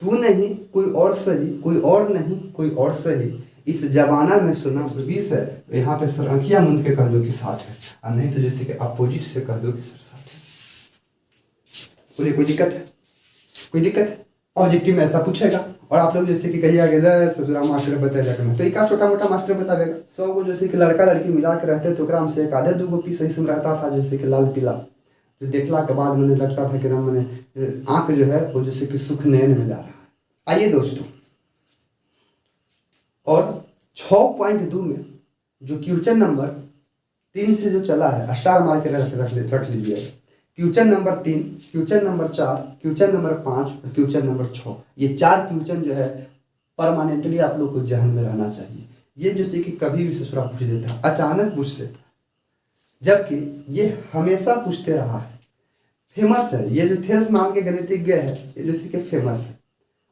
तू नहीं कोई और सही, कोई और नहीं कोई और सही, इस जमाना में सुना 20 है, तो यहाँ पे सर आँखियाँ मूंद के कह दो कि 60 है, और नहीं तो जैसे कि अपोजिट से कह दो कि सर 60 है। बोले कोई दिक्कत है? कोई दिक्कत है? ऑब्जेक्टिव में ऐसा पूछेगा और आप लोग जैसे कि कहिए आगे ससुरा मास्टर बता जाकर तो एक छोटा मोटा मास्टर बतावेगा। 100 को जैसे कि लड़का लड़की मिला के रहते तो ग्राम से एक आधे 2 पीस ऐसे में रहता था जैसे कि लाल पीला, जो देखला के बाद मैंने लगता था कि ना मैंने आँख जो है वो जैसे कि सुख नयन में जा रहा है। आइए दोस्तों, और 6.2 में जो क्वेश्चन नंबर 3 से जो चला है, स्टार मार के रख लीजिएगा। Question number 3, question number 4, question number 5 और क्वेश्चन नंबर 6, ये 4 क्वेश्चन जो है परमानेंटली आप लोग को जहन में रहना चाहिए। ये जैसे कि कभी भी ससुरा पूछ देता है, अचानक पूछ देता है, जबकि ये हमेशा पूछते रहा है। फेमस है ये जो थेल्स नाम के गणितज्ञ है, ये जैसे कि फेमस है,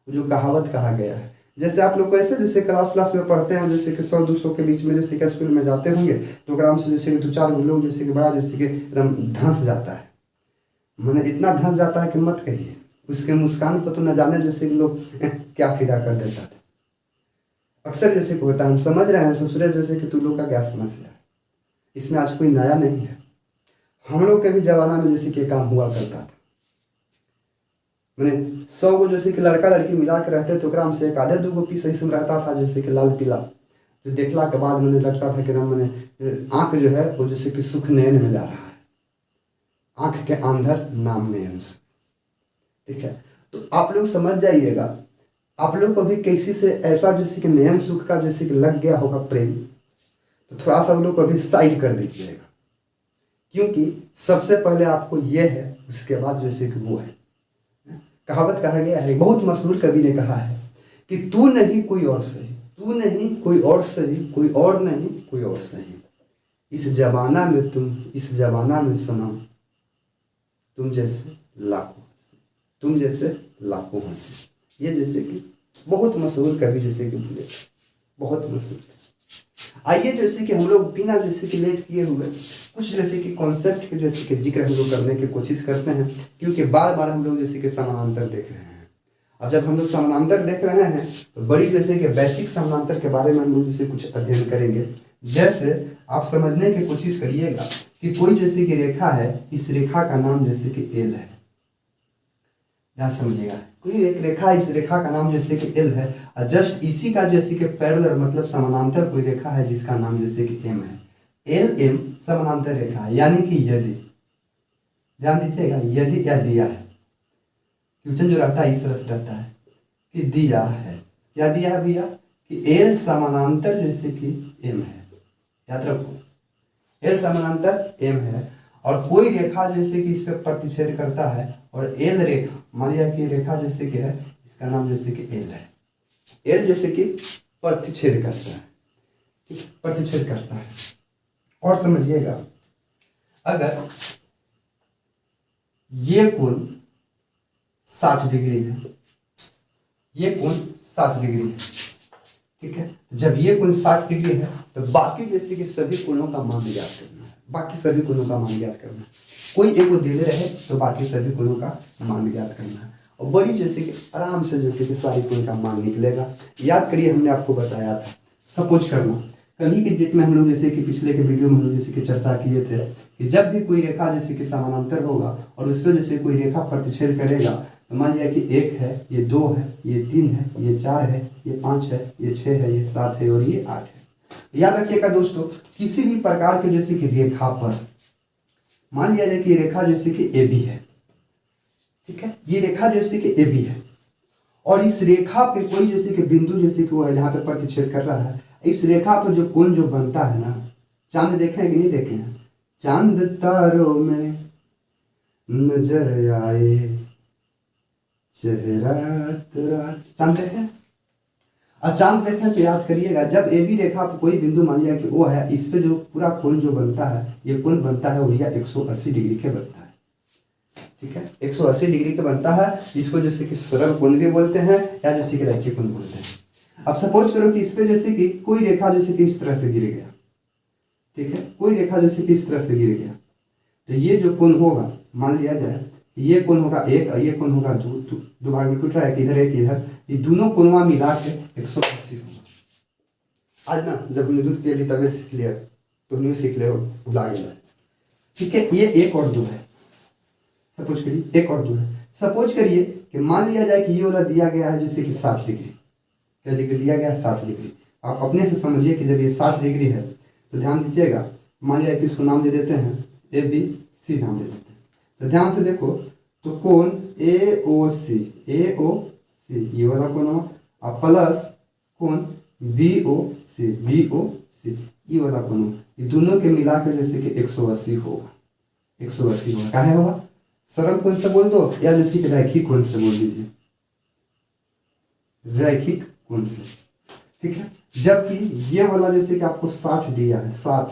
जो कहावत कहा गया है। जैसे आप लोग को ऐसे जैसे क्लास में पढ़ते हैं, जैसे कि 100-200 के बीच में जैसे कि स्कूल में जाते होंगे तो ग्राम से जैसे कि 2-4 लोग जैसे कि बड़ा जैसे कि एकदम धंस जाता है, मैंने इतना धंस जाता है कि मत कहिए। उसके मुस्कान पर तो न जाने जैसे कि लोग क्या फिदा कर देता था। अक्सर जैसे कि होता है, हम समझ रहे हैं ससुरे जैसे कि तू लोग का क्या समस्या है, इसमें आज कोई नया नहीं है। हम लोग के भी जमाना में जैसे कि काम हुआ करता था, मैंने 100 को जैसे कि लड़का लड़की मिला के रहते तो ग्राम से एक आधे 2 पीस ऐसे में रहता था जैसे कि लाल पीला, जो देखला के बाद मैंने लगता था कि ना मैंने आँख जो है वो जैसे कि सुख नयन में जा रहा है, आँख के अंदर नाम नयन से। ठीक है, तो आप लोग समझ जाइएगा, आप लोग को भी किसी से ऐसा जैसे कि नयन सुख का जैसे कि लग गया होगा प्रेम, तो थोड़ा सा हम लोग को अभी साइड कर दीजिएगा, क्योंकि सबसे पहले आपको ये है, उसके बाद जैसे कि वो है। कहावत कहा गया है, बहुत मशहूर कवि ने कहा है कि तू नहीं कोई और सही, तू नहीं कोई और सही, कोई और नहीं कोई और सही, इस जमाना में तुम, इस जमाना में सनम तुम जैसे लाखों, तुम जैसे लाखों हंसी। ये जैसे कि बहुत मशहूर कवि जैसे कि बोले, बहुत मशहूर। आइए जैसे कि हम लोग बिना जैसे कि लेट किए हुए कुछ जैसे कि कॉन्सेप्ट के जैसे कि जिक्र हम लोग करने की कोशिश करते हैं, क्योंकि बार बार हम लोग जैसे कि समानांतर देख रहे हैं। अब जब हम लोग समानांतर देख रहे हैं तो बड़ी जैसे कि बेसिक समानांतर के बारे में हम लोग जैसे कुछ अध्ययन करेंगे। जैसे आप समझने की कोशिश करिएगा कि कोई जैसे कि रेखा है, इस रेखा का नाम जैसे कि एल है, ध्यान समझिएगा। कोई एक रेखा, इस रेखा का नाम जैसे कि एल है, और जस्ट इसी का जैसे कि पैरेलल मतलब समानांतर कोई रेखा है जिसका नाम जैसे कि एम है। एल एम समानांतर रेखा है, यानी कि यदि, ध्यान दीजिएगा, यदि या दिया है, क्वेश्चन जो रहता है इस तरह से रहता है कि दिया है, क्या दिया है भैया, कि एल समानांतर जैसे कि एम है, याद रखो एल समानांतर एम है, और कोई रेखा जैसे कि इस पर प्रतिच्छेद करता है, और एल रेखा, मान लिया कि रेखा जैसे कि है, इसका नाम जैसे कि एल है, एल जैसे कि प्रतिच्छेद करता है, ठीक, प्रतिच्छेद करता है। और समझिएगा, अगर ये कोण 60 डिग्री है, ये कोण 60 डिग्री है, ठीक है, जब ये कोण 60 डिग्री है तो बाकी जैसे कि सभी कोणों का मान ज्ञात करना है, बाकी सभी कोणों का मान ज्ञात करना है। कोई एक दिले रहे तो बाकी सभी कोणों का मान ज्ञात करना है, और बड़ी जैसे कि आराम से जैसे कि सारी कोण का मान निकलेगा। याद करिए, हमने आपको बताया था, सपोज करना कल ही के डेट में हम लोग जैसे कि पिछले के वीडियो में हम लोग जैसे कि चर्चा किए थे कि जब भी कोई रेखा जैसे कि समानांतर होगा और उस पर जैसे कोई रेखा प्रतिच्छेद करेगा, तो मान लिया कि 1 है, ये 2 है, ये 3 है, ये 4 है, ये 5 है, ये 6 है, ये 7 है और ये 8 है। याद रखिएगा दोस्तों, किसी भी प्रकार के जैसे कि रेखा पर मान लिया जाए कि रेखा जैसे कि ए बी है, ठीक है, ये रेखा जैसे कि ए बी है, और इस रेखा पे कोई जैसे कि बिंदु जैसे कि वो है जहाँ पे प्रतिच्छेद कर रहा है, इस रेखा पर जो कोण जो बनता है ना, चांद देखे हैं कि नहीं देखे हैं, चांद तारों में नजर आए चेहरा तेरा, चांद देखे, और चांद देखें तो याद करिएगा, जब ए बी रेखा पर कोई बिंदु मान लिया कि वो है, इस पे जो पूरा कोण जो बनता है, ये कोण बनता है वो भैया 180 डिग्री के बनता है, ठीक है, 180 डिग्री के बनता है। इसको जैसे कि सरल कोण भी बोलते हैं या जैसे कि रेखीय कोण बोलते हैं। अब सपोज करो कि इस पे जैसे कि कोई रेखा जैसे कि इस तरह से गिर गया, ठीक है, कोई रेखा जैसे कि इस तरह से गिर गया, तो ये जो कोण होगा, मान लिया जाए ये कोण होगा 1 और ये कोण होगा 2, दो भाग में टूट रहा है, कि इधर एक इधर, ये दोनों कोणवा मिला के 180 होगा। आज ना जब हमने दूध पिया ली तब सीख लिया, तो नहीं सीख ले भुला गया। ठीक है, ये 1 और 2 है, सपोज करिए 1 और 2 है। सपोज करिए कि मान लिया जाए कि ये वाला दिया गया है जैसे कि 60 डिग्री, क्या डिग्री दिया गया है 60 डिग्री। आप अपने से समझिए कि जब ये 60 डिग्री है तो ध्यान दीजिएगा, मान लिया कि इसको नाम दे देते हैं ABC नाम दे देते हैं। तो ध्यान से देखो, तो कोण AOC ये वाला कोण हुआ, प्लस कोण BOC ये वाला कोण, ये दोनों के मिला के जैसे कि 180 होगा। 180 होगा, क्या होगा? सरल कोण से बोल दो या जैसे कि रैखिक कोण से बोल दीजिए, रैखिक कोण से। ठीक है, जबकि ये वाला जैसे कि आपको 60 दिया है, 60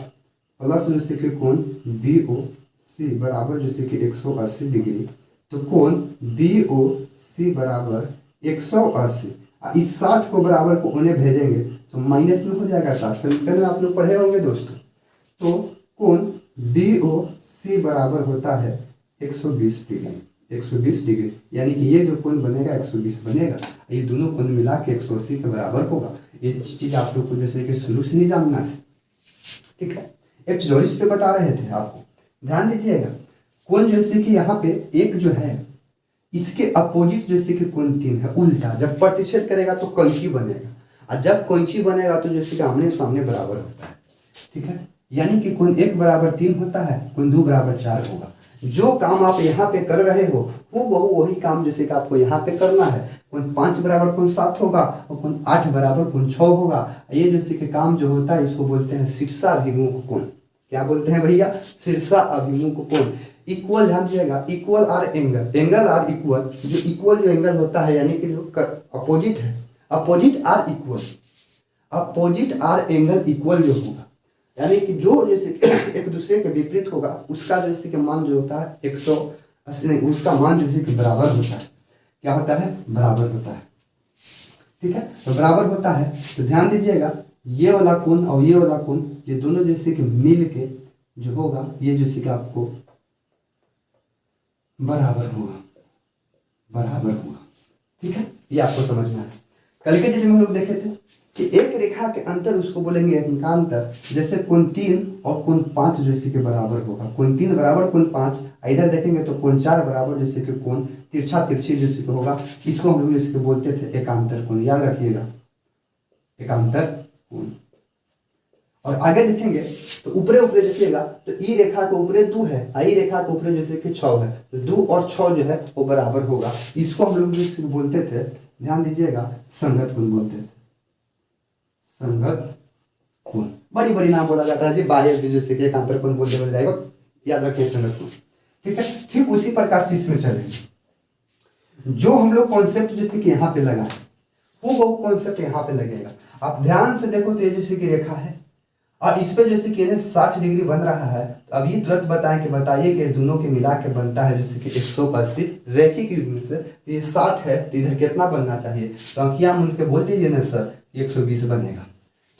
प्लस जैसे कि कोण BOC बराबर जैसे कि 180 डिग्री, तो कोण BOC बराबर 180। इस 60 को बराबर को उन्हें भेजेंगे तो माइनस में हो जाएगा 60। समीकरण में आप लोग पढ़े होंगे दोस्तों। तो कोण BOC बराबर होता है 120 डिग्री, 120 डिग्री, यानी कि ये जो कोण बनेगा 120 बनेगा, ये दोनों कोण मिला के 180 के बराबर होगा। ये चीज आप लोग को जैसे कि शुरू से नहीं जानना है। ठीक है, एक जोरिस पे बता रहे थे आपको, ध्यान दीजिएगा। कोण जैसे कि यहाँ पे एक जो है इसके अपोजिट जैसे कि कोण 3 है, उल्टा जब प्रतिच्छेद करेगा तो कैंची बनेगा, और जब कैंची बनेगा तो जैसे कि आमने सामने बराबर होता है। ठीक है, यानी कि कोण 1 बराबर 3 होता है, कोण 2 बराबर 4 होगा। जो काम आप यहाँ पे कर रहे हो वो वही काम जैसे कि आपको यहाँ पे करना है। कोण 5 बराबर कोण 7 होगा, और कोण 8 बराबर कोण 6 होगा। ये जैसे कि काम जो होता है इसको बोलते हैं शीर्षाभिमुख कोण। क्या बोलते हैं भैया? शीर्षाभिमुख कोण। इक्वल, ध्यान दीजिएगा, equal are angle, angle are equal, जो इक्वल जो एंगल होता है यानी कि जो अपोजिट है, opposite are equal, opposite are angle equal जो होगा, यानी कि जो जैसे एक दूसरे के विपरीत होगा उसका जैसे कि मान जो होता है 180 नहीं, उसका मान जैसे कि बराबर होता है। क्या होता है? बराबर होता है। ठीक है, तो बराबर होता है। तो ध्यान दीजिएगा, ये वाला कोण और ये वाला कोण ये दोनों जैसे कि मिल के जो होगा ये जैसे कि आपको बराबर होगा, बराबर होगा। ठीक है, ये आपको समझना है। कल के डेट में हम लोग देखे थे कि एक रेखा के अंतर उसको बोलेंगे अंतर, जैसे कोण 3 और कोण 5 जैसे के बराबर होगा। कोण 3 बराबर कोण 5, इधर देखेंगे तो कोण 4 बराबर जैसे कि कोण तिरछा तिरछी जैसे कि होगा। इसको हम लोग जैसे कि बोलते थे एकांतर कोण, याद रखिएगा, एकांतर कोण। और आगे देखेंगे तो ऊपरे ऊपरे देखिएगा तो ई रेखा के ऊपरे 2 है, आई रेखा के ऊपरे जैसे कि 6 है, तो 2 और 6 जो है वो बराबर होगा। इसको हम लोग जैसे बोलते थे, ध्यान दीजिएगा, संगत कोण बोलते थे, संगत कोण। बड़ी बड़ी नाम बोला जाता है जी, बाह्य भी जैसे कि एकांतर कोण बोल दिया जाएगा, याद रखिए संगत कोण। ठीक है, ठीक उसी प्रकार से इसमें चलेंगे। जो हम लोग कॉन्सेप्ट जैसे कि यहाँ पे लगा है वो कॉन्सेप्ट यहाँ पे लगेगा। आप ध्यान से देखो तो ये जैसे कि रेखा है और इस पे जैसे कि 60 डिग्री बन रहा है। तो अब ये तुरंत बताएं कि बताइए कि दोनों के मिला के बनता है जैसे कि 180 रेखिक युग्म से। तो ये 60 है तो इधर कितना बनना चाहिए? तो अंकिया मुझ के बोल दीजिए ना सर, 120 बनेगा,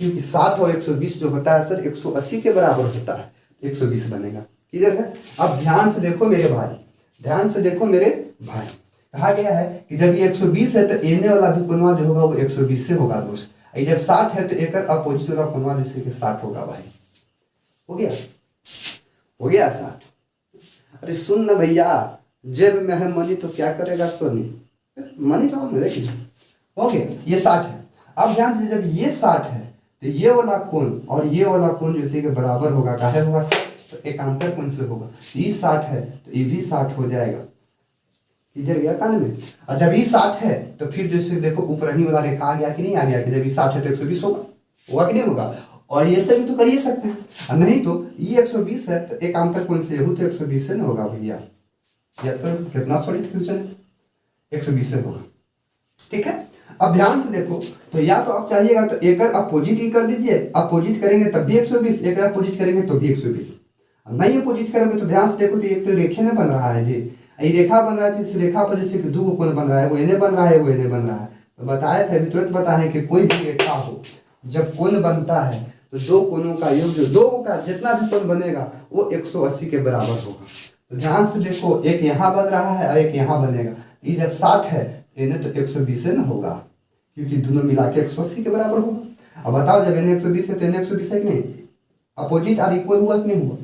क्योंकि 60 और 120 जो होता है सर 180 के बराबर होता है, 120 बनेगा। किधर है? अब ध्यान से देखो मेरे भाई, ध्यान से देखो मेरे भाई, कहा गया है कि जब ये 120 है तो एने वाला भी कोणवा जो होगा वो 120 से होगा दोस्त। जब 60 है तो एक अपोजिट वाला कोणवा जैसे कि 60 होगा भाई। हो गया, हो गया 60। अरे सुन ना भैया, जेब में है मनी तो क्या करेगा सोनी, मनी तो हम देखिए। हो गया, ये 60 है। अब ध्यान से जब ये 60 है तो ये वाला कोण और ये वाला कोण जैसे कि बराबर होगा, काहे होगा सर? तो एकांतर कोण से होगा। ये 60 है तो ये भी 60 हो जाएगा, इधर गया कान में। और जब ये 60 है तो फिर जैसे देखो ऊपर ही वाला रेखा आ गया कि नहीं आ गया, कि जब ये 60 है तो 120 होगा, होगा कि नहीं होगा? और ये सब भी तो कर ही सकते हैं, और नहीं तो ये 120 है तो एकांतर कोण से यहू तो 120 से ना होगा भैया। याद करो कितना सॉलिड क्वेश्चन है, 120 से होगा। ठीक है, अब ध्यान से देखो तो या तो आप चाहिएगा तो एक अपोजिट ही कर दीजिए, अपोजिट करेंगे तब भी 120, एक अपोजिट करेंगे तो भी 120। नहीं अपोजिट करोगे तो ध्यान से देखो तो एक तो रेखे में बन रहा है जी, ये रेखा बन रहा है तो इस रेखा पर जैसे कि 2 कोण बन रहा है, वो एने बन रहा है, वो एने बन रहा है। तो बताया था अभी तुरंत बताए कि कोई भी रेखा हो जब कोण बनता है तो 2 कोणों का योग, 2 का जितना भी कोण बनेगा वो 180 के बराबर होगा। तो ध्यान से देखो, एक यहाँ बन रहा है और एक यहाँ बनेगा, ये जब 60 है इन्हें तो 120 है ना होगा, क्योंकि दोनों मिला के 180 के बराबर होगा। अब बताओ जब इन्हें 120 है तो इन्हें 120 है कि नहीं, अपोजिट और इक्वल हुआ कि नहीं हुआ,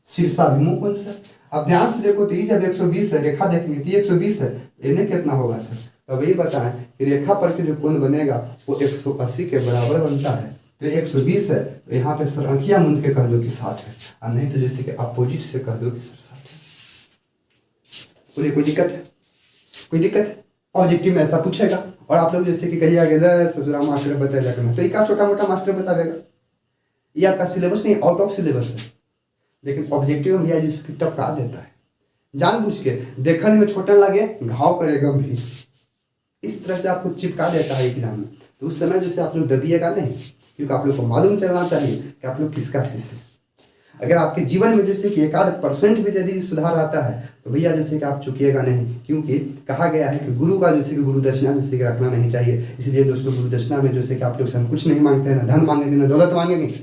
शीर्षाभिमुख कोण से। अब ध्यान से देखो तो ये जब 120 है, रेखा देखेंगे तो 120 है, इन्हें कितना होगा सर, तो वही बताएं कि रेखा पर के जो कोण बनेगा वो 180 के बराबर बनता है। तो 120 है तो यहाँ पे सर अंकिया मूंद के कह दो कि 60 है, और नहीं तो जैसे कि अपोजिट से कह दो कि सर 60 है। बोलिए कोई दिक्कत है, कोई दिक्कत है? ऑब्जेक्टिव में ऐसा पूछेगा और आप लोग जैसे कि कहिएगा ससुरा मास्टर बताया करना, तो एक छोटा मोटा मास्टर बताएगा, ये आपका सिलेबस नहीं, आउट ऑफ सिलेबस है, लेकिन ऑब्जेक्टिव में भैया जिसकी टपका देता है जानबूझ के, देखने में छोटा लगे घाव करे गंभीर, इस तरह से आपको चिपका देता है एग्जाम में। तो उस समय जैसे आप लोग दबिएगा नहीं, क्योंकि आप लोग को मालूम चलना चाहिए कि आप लोग किसका शिष्य हैं। अगर आपके जीवन में जैसे कि 1% भी यदि सुधार आता है तो भैया जैसे कि आप चुकिएगा नहीं, क्योंकि कहा गया है कि गुरु का जैसे कि गुरु दक्षिणा जैसे कि रखना नहीं चाहिए। इसलिए दोस्तों गुरु दक्षिणा में जैसे कि आप लोग से हम कुछ नहीं मांगते हैं, ना धन मांगेंगे ना दौलत मांगेंगे,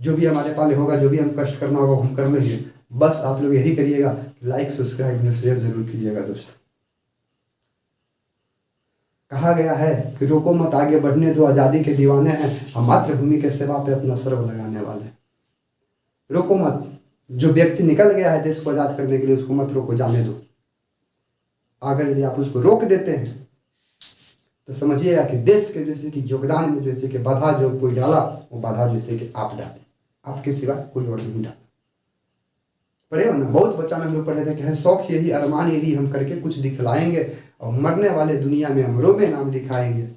जो भी हमारे पाले होगा, जो भी हम कष्ट करना होगा हम कर लेंगे। बस आप लोग यही करिएगा, लाइक सब्सक्राइब शेयर जरूर कीजिएगा दोस्तों। कहा गया है कि रोको मत आगे बढ़ने दो, आज़ादी के दीवाने हैं हम, मातृभूमि के सेवा पे अपना सर्व लगाने वाले। रोको मत, जो व्यक्ति निकल गया है देश को आज़ाद करने के लिए उसको मत रोको, जाने दो। अगर यदि आप उसको रोक देते हैं तो समझिएगा कि देश के जैसे कि योगदान में जैसे कि बाधा जो कोई डाला वो बाधा जैसे कि आप डाले, आपके सिवा कोई और नहीं डाला। पढ़े हो ना, बहुत बच्चा में हम लोग पढ़े थे कि है शौक यही अरमान यही हम करके कुछ दिखलाएंगे और मरने वाले दुनिया में अमरों में नाम लिखाएंगे।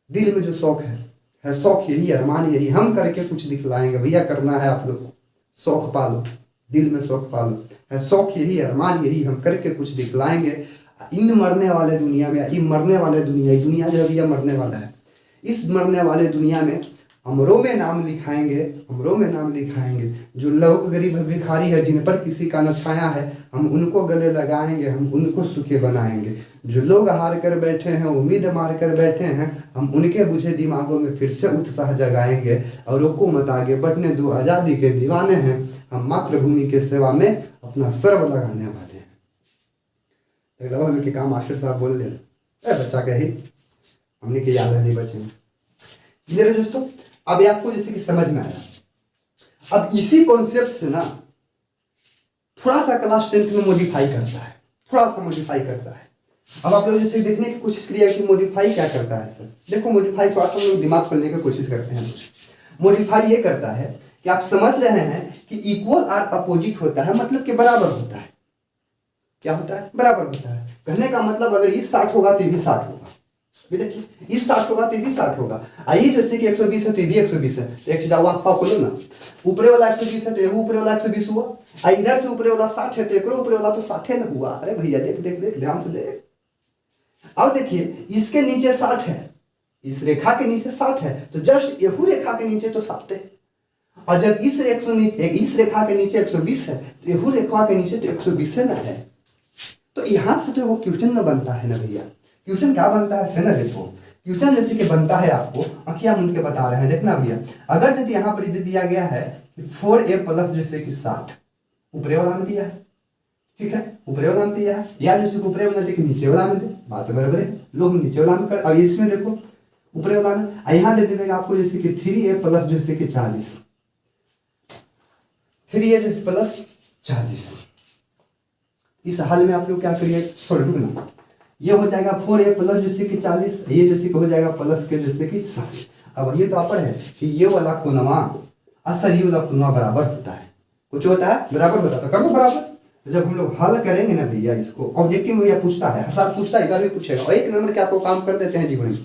दिल में जो शौक है शौक यही अरमान यही हम करके कुछ दिखलाएंगे। भैया करना है आप लोग को, शौक पालो, दिल में शौक पालो, है शौक यही अरमान यही हम करके कुछ दिखलाएंगे। इन मरने वाले दुनिया में, ये मरने वाले दुनिया, ये दुनिया जो भैया मरने वाला है, इस मरने वाले दुनिया में अमरों में नाम लिखाएंगे, अमरों में नाम लिखाएंगे। जो लोग गरीब भिखारी है जिन पर किसी का न छाया है, हम उनको गले लगाएंगे, हम उनको सुखी बनाएंगे। जो लोग हार कर बैठे हैं, उम्मीद मार कर बैठे हैं, हम उनके बुझे दिमागों में फिर से उत्साह जगाएंगे। और रोको मत आगे बढ़ने दो, आज़ादी के दीवाने हैं हम, मातृभूमि के सेवा में अपना सर्व लगाने वाले हैं। तो हमें के काम मास्टर साहब बोल दे बच्चा के ही हमने के याद है बच्चे में क्लियर है दोस्तों। अब आपको जैसे कि समझ में आया। अब इसी कॉन्सेप्ट से ना थोड़ा सा क्लास 10th में मॉडिफाई करता है, थोड़ा सा मॉडिफाई करता है। अब आप लोग जैसे देखने की कोशिश करिए कि मॉडिफाई क्या करता है सर। देखो मॉडिफाई थोड़ा सा हम लोग दिमाग खोलने की कोशिश करते हैं। मॉडिफाई ये करता है कि आप समझ रहे हैं कि इक्वल और अपोजिट होता है, मतलब कि बराबर होता है। क्या होता है? बराबर होता है। कहने का मतलब अगर ये 60 होगा तो ये भी 60 होगा। भी देखिए इस 60 होगा तो ये भी 60 होगा। आइए जैसे कि 120 है तो ये भी 120 है। तो एक जाओ आप खोलो ना, ऊपरे वाला 120 है तो ये ऊपरे वाला 120 हुआ। इधर से ऊपरे वाला 60 है तो एक ऊपरे वाला तो 60 ना हुआ। अरे भैया देख देख देख ध्यान से देख। अब देखिए इसके नीचे 60 है, इस रेखा के नीचे 60 है, तो जस्ट यहू रेखा के नीचे तो 60 है। और जब इस रेखा के नीचे 120 है तो यहू रेखा के नीचे तो 120 ना है। तो यहाँ से तो वो क्वेश्चन न बनता है ना भैया। क्वेश्चन क्या बनता है से ना देखो, क्वेश्चन जैसे कि बनता है आपको अंकिया मुंद के बता रहे हैं। देखना भैया, अगर यदि यहाँ पर दे दिया गया है कि 4a प्लस जैसे कि 60 ऊपरे वाला में दिया है, ठीक है, ऊपरे वाला में दिया है, या जैसे ऊपरे वाला देखिए नीचे वाला में दे, बात बराबर है। लो हम नीचे वाला में कर, अब इसमें देखो ऊपरे वाला में यहाँ दे देगा आपको जैसे कि 3a प्लस जैसे कि 40, 3a प्लस 40। इस हाल में आप लोग क्या करिए, सॉरी रुकना, ये हो जाएगा 4a प्लस जैसे कि 40, ये जैसे कि हो जाएगा प्लस के जैसे कि 60। अब ये तो आपड़ है कि ये वाला कोनवा असर ये वाला कोनवा बराबर होता है, कुछ होता है बराबर होता है, तो कर दो बराबर। तो जब हम लोग हल करेंगे ना भैया, इसको ऑब्जेक्टिव में भैया पूछता है, हर साल पूछता है, एक बार भी पूछेगा और 1 नंबर के आपको काम कर देते हैं जीवन में।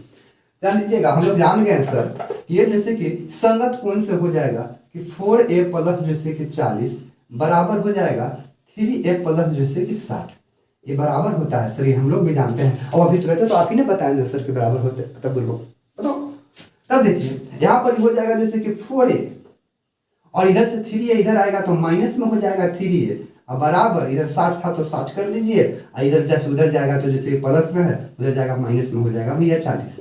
ध्यान दीजिएगा, हम लोग जान गए सर कि ये जैसे कि संगत कोण से हो जाएगा कि 4a प्लस जैसे कि 40 बराबर हो जाएगा 3a प्लस जैसे कि 60। ये बराबर होता है सर, ये हम लोग भी जानते हैं। और अभी तो रहते तो आप ही ने बताया ना सर कि बराबर होते, तब बोलो बताओ। तब देखिए यहाँ पर हो जाएगा जैसे कि 4a और इधर से 3a इधर आएगा तो माइनस में हो जाएगा 3a, और बराबर इधर 60 था तो 60 कर दीजिए, और इधर जैसे उधर जाएगा तो जैसे प्लस में है उधर जाएगा माइनस में हो जाएगा भैया 40।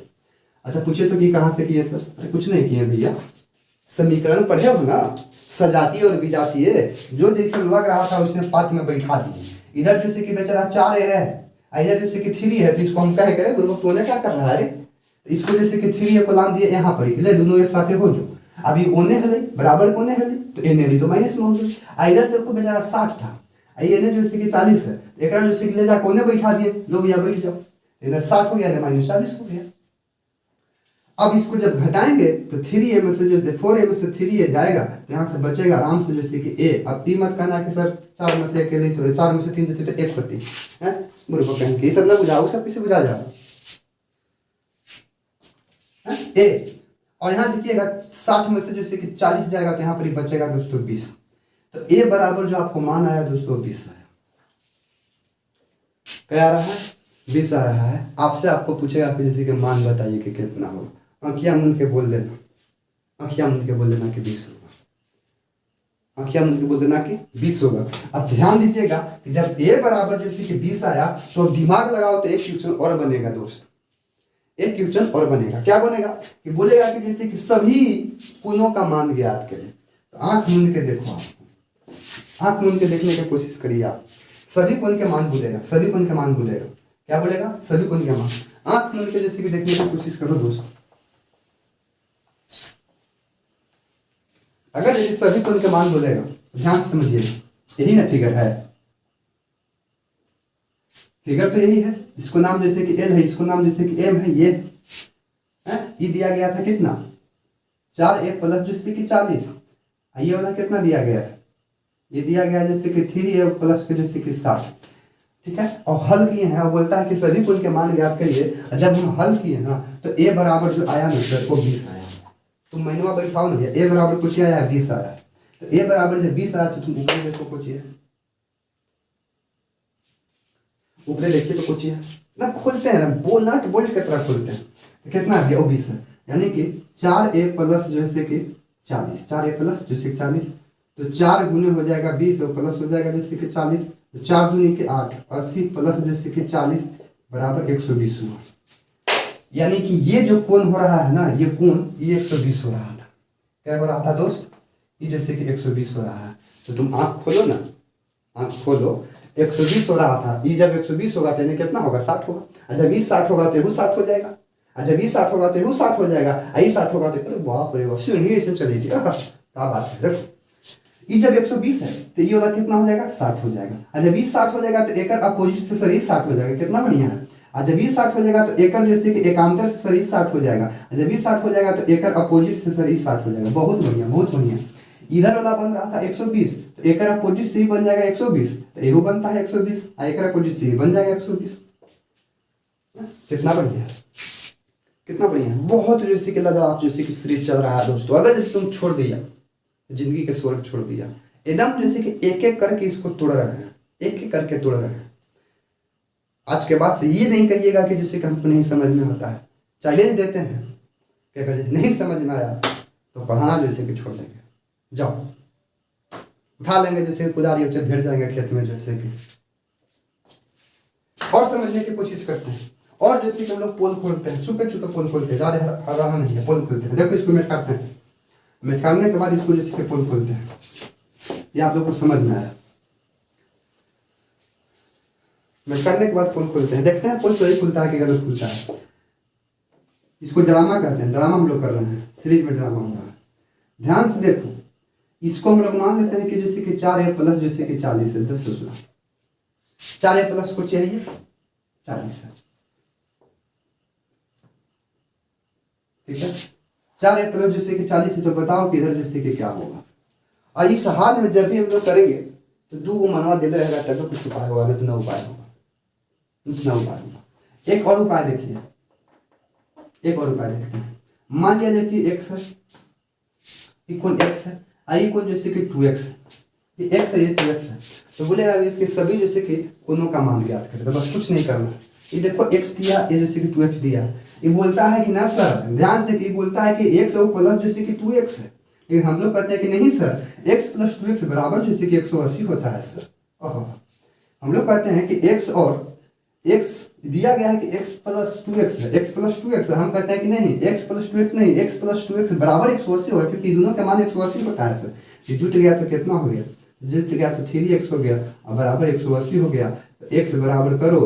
अच्छा पूछे तो कि कहाँ से किए सर? अरे कुछ नहीं किए भैया, समीकरण पढ़े हो ना, सजातीय और विजातीय, जो जैसे लग रहा था उसने पात में बैठा दिए। इधर जैसे कि बेचारा 4a है, इधर जैसे कि 3 है, तो इसको हम क्या करें गुरुकुल तूने क्या कर रहा है, तो इसको जैसे कि 3a को लान दिए यहाँ पर, ले दोनों एक साथ हो जो, अभी ओने हले बराबर कोने हले, तो एने ली तो माइनस में हो गया। इधर देखो बेचारा 60 था, एने जैसे कि 40 है, एक जैसे कि ले जा कोने बैठा दिए, लो भैया बैठ जाओ, इधर 60 हो गया, माइनस 40 हो गया। अब इसको जब घटाएंगे तो 3a में से जैसे 4a में से 3a जाएगा, तो यहाँ से बचेगा आराम से जैसे कि a। अब ई मत कहना कि सर 4 में से अकेले, तो 4 में से 3 देते तो 1 होती है, बुरे को कहेंगे ये सब ना बुझाओ, सब किसे बुझा जाओ a। और यहाँ देखिएगा 60 में से जैसे कि 40 जाएगा, तो यहाँ पर ही बचेगा दोस्तों 20। तो a बराबर जो आपको मान आया दोस्तों 20 आया। क्या आ रहा है? 20 आ रहा है। आपसे आपको पूछेगा कि जैसे कि मान बताइए कि कितना होगा, आँखियाँ मूंद के बोल देना, आँखियाँ मूंद के बोल देना कि 20 होगा, आँखियाँ मूंद के बोल देना कि 20 होगा। अब ध्यान दीजिएगा कि जब a बराबर जैसे कि 20 आया, तो दिमाग लगाओ तो एक क्वेश्चन और बनेगा दोस्त, एक क्वेश्चन और बनेगा। क्या बनेगा कि बोलेगा कि जैसे कि सभी कोणों का मान ज्ञात करें। तो आँख मूंद के देखो, आपको आँख मूंद के देखने की कोशिश करिए आप, सभी कोण के मान बोलेगा, सभी कोण के मान बोलेगा। क्या बोलेगा? सभी कोण के मान। आँख मूंद के जैसे कि देखने की कोशिश करो दोस्त, अगर जैसे सभी कोण के मान बोलेगा, ध्यान समझिए, यही ना फिगर है, फिगर तो यही है। इसको नाम जैसे कि L है, इसको नाम जैसे कि M है, ये दिया गया था कितना 4a प्लस जैसे कि 40, ये वाला कितना दिया गया है, ये दिया गया जैसे कि 3a प्लस के जैसे कि 60, ठीक है। और हल किए हैं, और बोलता है कि सभी कोण के मान ज्ञात करिए। जब हम हल किए ना, तो a बराबर जो आया ना सर वो 20 आया। तुम महीनवा बैठाओ ना भैया, a बराबर कुछ आया है 20 आया, तो a बराबर जब 20 आया तो तुम ऊपर देखो कुछ है, ऊपर देखिए तो कुछ है ना, खोलते हैं वो नट बोल्ट की तरह खोलते हैं, तो कितना है वो 20 है, यानी कि 4a प्लस जैसे कि 40, 4a प्लस जैसे कि 40, तो 4 गुने हो जाएगा 20 और प्लस हो जाएगा जैसे कि 40, तो 4 दूनी के 8, 80 प्लस जैसे कि 40 बराबर 120 हुआ। यानी कि ये जो कोण हो रहा है ना, ये कोण ये 120 हो रहा था। क्या हो रहा था दोस्त? ये जैसे कि 120 हो रहा है। तो तुम आँख खोलो ना, आँख खोलो, 120 हो रहा था, ये जब 120 होगा तो कितना होगा 60 होगा, और जब ये 60 होगा तो ये 60 हो जाएगा, और जब ये 60 होगा तो ये 60 हो जाएगा, ये 60 होगा तो अरे बाप रे बाप, सुनिए ऐसे चलेगी, क्या बात है। देखो ये जब 120 है तो ये वाला कितना हो जाएगा 60 हो जाएगा, और जब ये 60 हो जाएगा तो एक अपोजिट से शरीर 60 हो जाएगा। कितना बढ़िया है। और जब ये 60 हो जाएगा तो एक जैसे कि एकांतर से शरीर 60 हो जाएगा, और जब ये 60 हो जाएगा तो एक अपोजिट से शरीर 60 हो जाएगा। बहुत बढ़िया, बहुत बढ़िया। इधर वाला बन रहा था 120, तो एक अपोजिट से ही बन जाएगा 120, तो यही बनता है 120, और एक अपोजिट से ही बन जाएगा 120। कितना बढ़िया, कितना बढ़िया। बहुत जैसे कि लगा आप जैसे कि शरीर चल रहा है दोस्तों, अगर जैसे तुम छोड़ दिया जिंदगी के स्वर्ग छोड़ दिया, एकदम जैसे कि एक एक करके इसको तोड़ रहे हैं, एक एक करके तोड़ रहे हैं। आज के बाद से ये नहीं कहिएगा कि जैसे कि हमको नहीं समझ में आता है, चैलेंज देते हैं कि अगर जैसे नहीं समझ में आया तो पढ़ाना जैसे कि छोड़ देंगे, जाओ उठा लेंगे जैसे कुदारी उसे भेड़ जाएंगे खेत में जैसे कि, और समझने की कोशिश करते हैं। और जैसे कि हम लोग पोल खोलते हैं, छुपे छुपे पोल खोलते हैं, ज़्यादा हराना नहीं है, पोल खोलते हैं। देखो इसको मेटकाटते हैं, मेटकाटने के बाद इसको जैसे कि पोल खोलते हैं। ये आप लोग को समझ में आया? मेटकाटने के बाद पोल खोलते हैं, देखते हैं पोल सही खुलता है कि गलत खुलता है। इसको ड्रामा कहते हैं, ड्रामा हम लोग कर रहे हैं, सीरीज में ड्रामा हो रहा है। ध्यान से देखो, इसको हम लोग मान लेते हैं कि जैसे कि 4a प्लस जैसे कि 40 है। 10 सुना 4a प्लस को चाहिए 40 है, ठीक है। 4a प्लस जैसे कि 40 है, तो बताओ कि इधर जैसे कि क्या होगा। और इस हाल में जब भी हम लोग करेंगे तो 2 को मनवा देते रहेगा, तब तो कुछ उपाय होगा, नहीं तो ना उपाय होगा, नहीं तो ना उपाय होगा। एक और उपाय देखिए, एक और उपाय देखते हैं। मान लिया जाए कि x है, ये कौन x है, आई कौन जैसे कि 2x है, ये x है, ये 2x है। तो बोलेगा कि सभी जैसे कि कोनों का मान ज्ञात करें, तो बस कुछ नहीं करना। ये देखो x दिया, ये जैसे कि 2x दिया, ये बोलता है कि ना सर, ध्यान से, ये बोलता है कि x और प्लस जैसे कि 2x है, लेकिन हम लोग कहते हैं कि नहीं सर, x प्लस 2x बराबर जैसे कि 180 होता है सर। हम लोग कहते हैं कि x और x दिया गया है कि x प्लस 2x है, x प्लस 2x है। हम कहते हैं कि नहीं, x प्लस 2x नहीं, x प्लस 2x बराबर 180 होगा, क्योंकि दोनों का मान 180 होता है सर। ये जुट गया तो कितना हो गया जीत गया तो 3x हो गया और बराबर 180 हो गया। तो x बराबर करो